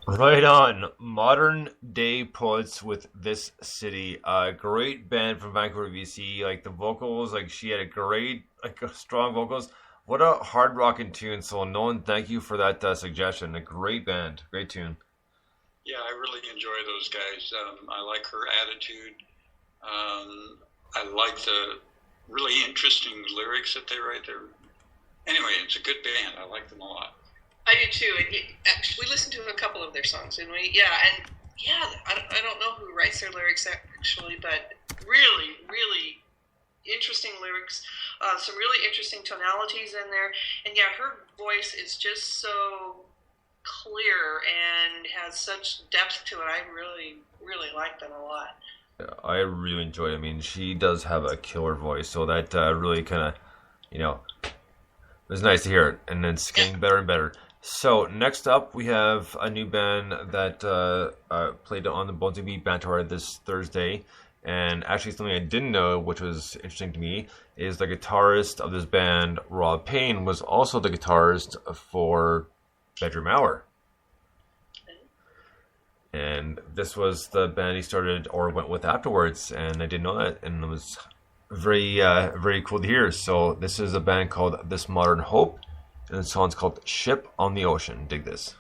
Right on. Modern day poets with this city. Great band from Vancouver, BC. Like the vocals, like she had a great, strong vocals. What a hard rocking tune. So, Nolan, thank you for that suggestion. A great band, great tune. Yeah, I really enjoy those guys. I like her attitude. I like the really interesting lyrics that they write there. Anyway, it's a good band. I like them a lot. I do too. And actually, we listened to a couple of their songs, didn't we? Yeah, and yeah, I don't know who writes their lyrics actually, but really, really interesting lyrics. Some really interesting tonalities in there, and yeah, her voice is just so clear and has such depth to it. I really, really like them a lot. I really enjoyed it. I mean, she does have a killer voice, so that really kind of, you know, it was nice to hear it, and it's getting better and better. So next up, we have a new band that played on the Bones and Meat Band Tour this Thursday, and actually something I didn't know, which was interesting to me, is the guitarist of this band, Rob Payne, was also the guitarist for Bedroom Hour. And this was the band he started or went with afterwards, and I didn't know that, and it was very cool to hear. So this is a band called This Modern Hope, and the song's called Ship on the Ocean. Dig this.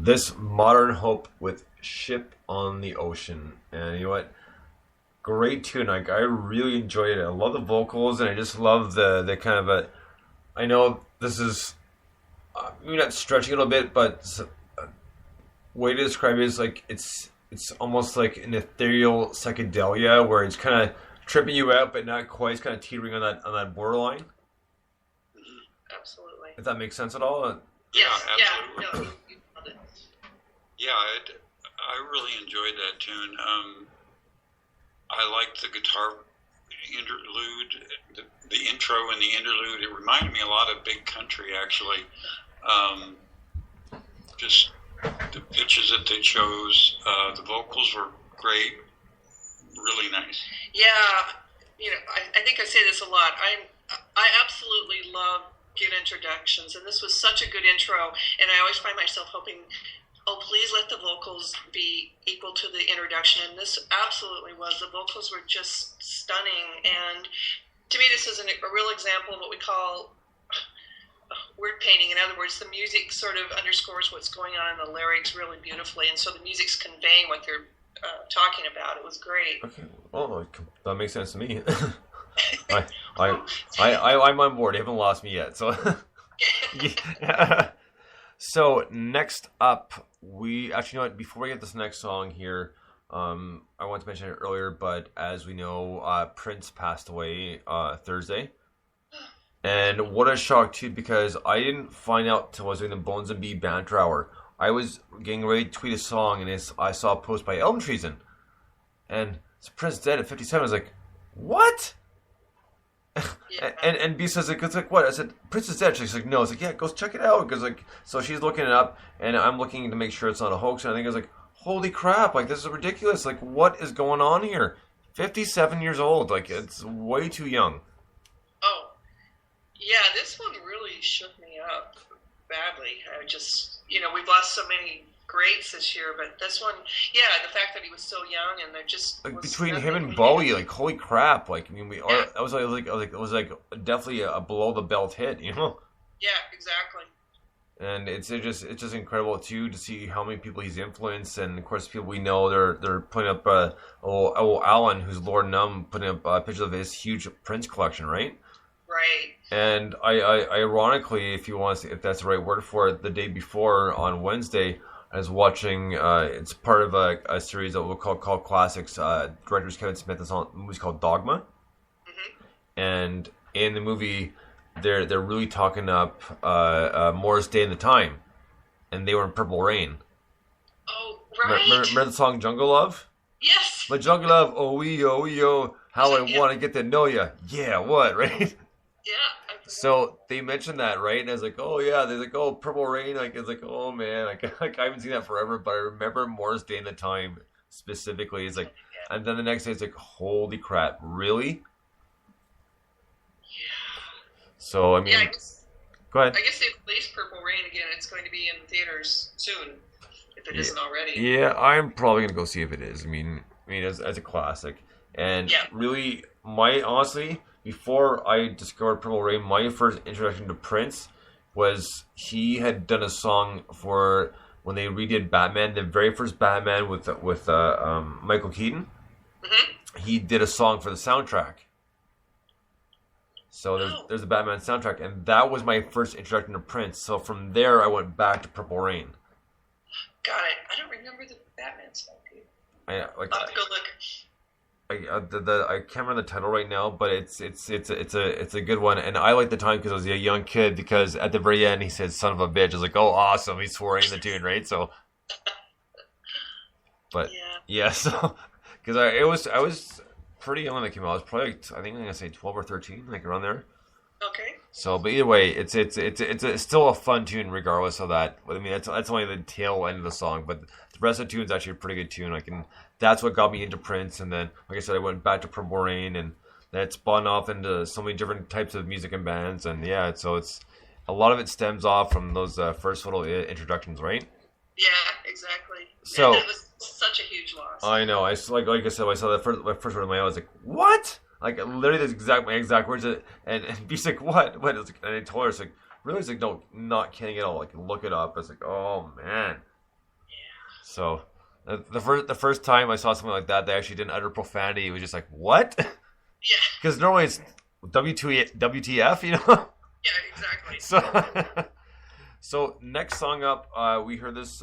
This Modern Hope with Ship on the Ocean. And you know what? Great tune. Like, I really enjoyed it. I love the vocals, and I just love the kind of a... I know this is maybe not stretching a little bit, but way to describe it is like it's almost like an ethereal psychedelia where it's kind of tripping you out, but not quite. It's kind of teetering on that borderline. Absolutely. If that makes sense at all. Yes. Yeah, Yeah. absolutely. No, you nailed it. Yeah, I really enjoyed that tune. I liked the guitar interlude, the intro and the interlude. It reminded me a lot of Big Country, actually. Just the pitches that they chose. The vocals were great. Really nice. Yeah, I think I say this a lot. I absolutely love good introductions, and this was such a good intro. And I always find myself hoping, oh, please let the vocals be equal to the introduction. And this absolutely was. The vocals were just stunning. And to me, this is a real example of what we call word painting. In other words, the music sort of underscores what's going on in the lyrics really beautifully, and so the music's conveying what they're talking about. It was great. Okay, well, that makes sense to me. I'm on board. They haven't lost me yet, so. Yeah. So next up, we actually, you know what? Before we get this next song here, I wanted to mention it earlier, but as we know, Prince passed away Thursday. And what a shock, too, because I didn't find out till I was doing the Bones and B Banter Hour. I was getting ready to tweet a song, and I saw a post by Elm Treason. And it's Prince dead at 57. I was like, what? Yeah. And B says, it's like, what? I said, Prince is dead. She's like, no. It's like, yeah, go check it out. Because, like, so she's looking it up, and I'm looking to make sure it's not a hoax. And I think I was like, holy crap, like, this is ridiculous. Like, what is going on here? 57 years old. Like, it's way too young. Oh. Yeah, this one really shook me up badly. I just, we've lost so many greats this year, but this one, yeah, the fact that he was so young and they're just like between him and Bowie, like holy crap! Like I mean, I was like, it was like definitely a below the belt hit, Yeah, exactly. And it's just incredible too to see how many people he's influenced, and of course people we know they're putting up Alan, who's Lord Numb, putting up pictures of his huge Prince collection, right? Right. And I ironically, if that's the right word for it, the day before on Wednesday, I was watching. It's part of a series that we'll call Classics. Directors Kevin Smith is on a movie called Dogma, and in the movie, they're really talking up Morris Day and the Time, and they were in Purple Rain. Oh, right. Remember the song Jungle Love? Yes. My Jungle Love, oh, how I want to get to know ya. Yeah, what, right? Yeah. So they mentioned that, right? And I was like, oh yeah. They're like, oh, Purple Rain. Like it's like, oh man, like I haven't seen that forever, but I remember Morris Day and the Time specifically. It's like, and then the next day it's like, holy crap, really? Yeah. So I mean, go ahead. I guess they released Purple Rain again. It's going to be in theaters soon, if it isn't already. Yeah, I'm probably gonna go see if it is. I mean, as a classic, and really, honestly. Before I discovered Purple Rain, my first introduction to Prince was he had done a song for when they redid Batman, the very first Batman with Michael Keaton. Mm-hmm. He did a song for the soundtrack. So there's the Batman soundtrack, and that was my first introduction to Prince. So from there, I went back to Purple Rain. Got it. I don't remember the Batman song. I'll have to go look. I can't remember the title right now, but it's a good one, and I like the time because I was a young kid. Because at the very end he said "son of a bitch." I was like, "Oh, awesome!" He's swearing in the tune, right? So, but yeah, so because I was pretty young when it came out. I was probably I think I'm gonna say 12 or 13, like around there. Okay. So, but either way, it's still a fun tune regardless of that. I mean, that's only the tail end of the song, but the rest of the tune is actually a pretty good tune. That's what got me into Prince, and then, like I said, I went back to Purple Rain, and that spun off into so many different types of music and bands, and yeah, so it's a lot of it stems off from those first little introductions, right? Yeah, exactly. So it was such a huge loss. I know. I like I said, I saw the first word in my eye. I was like, what? Like literally, my exact words. And she's like, what? What? And I told her, it's like, really? It's like, no, not kidding at all. Like, look it up. It's like, oh man. So the first time I saw something like that, they actually didn't utter profanity. It was just like, what? Yeah. Because normally it's WTF, you know. Yeah, exactly. So next song up, we heard this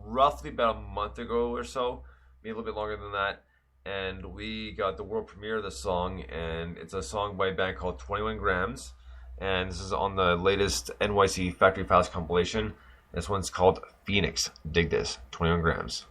roughly about a month ago or so, maybe a little bit longer than that, and we got the world premiere of the song, and it's a song by a band called 21 Grams, and this is on the latest NYC Factory Files compilation. This one's called Phoenix. Dig this, 21 Grams.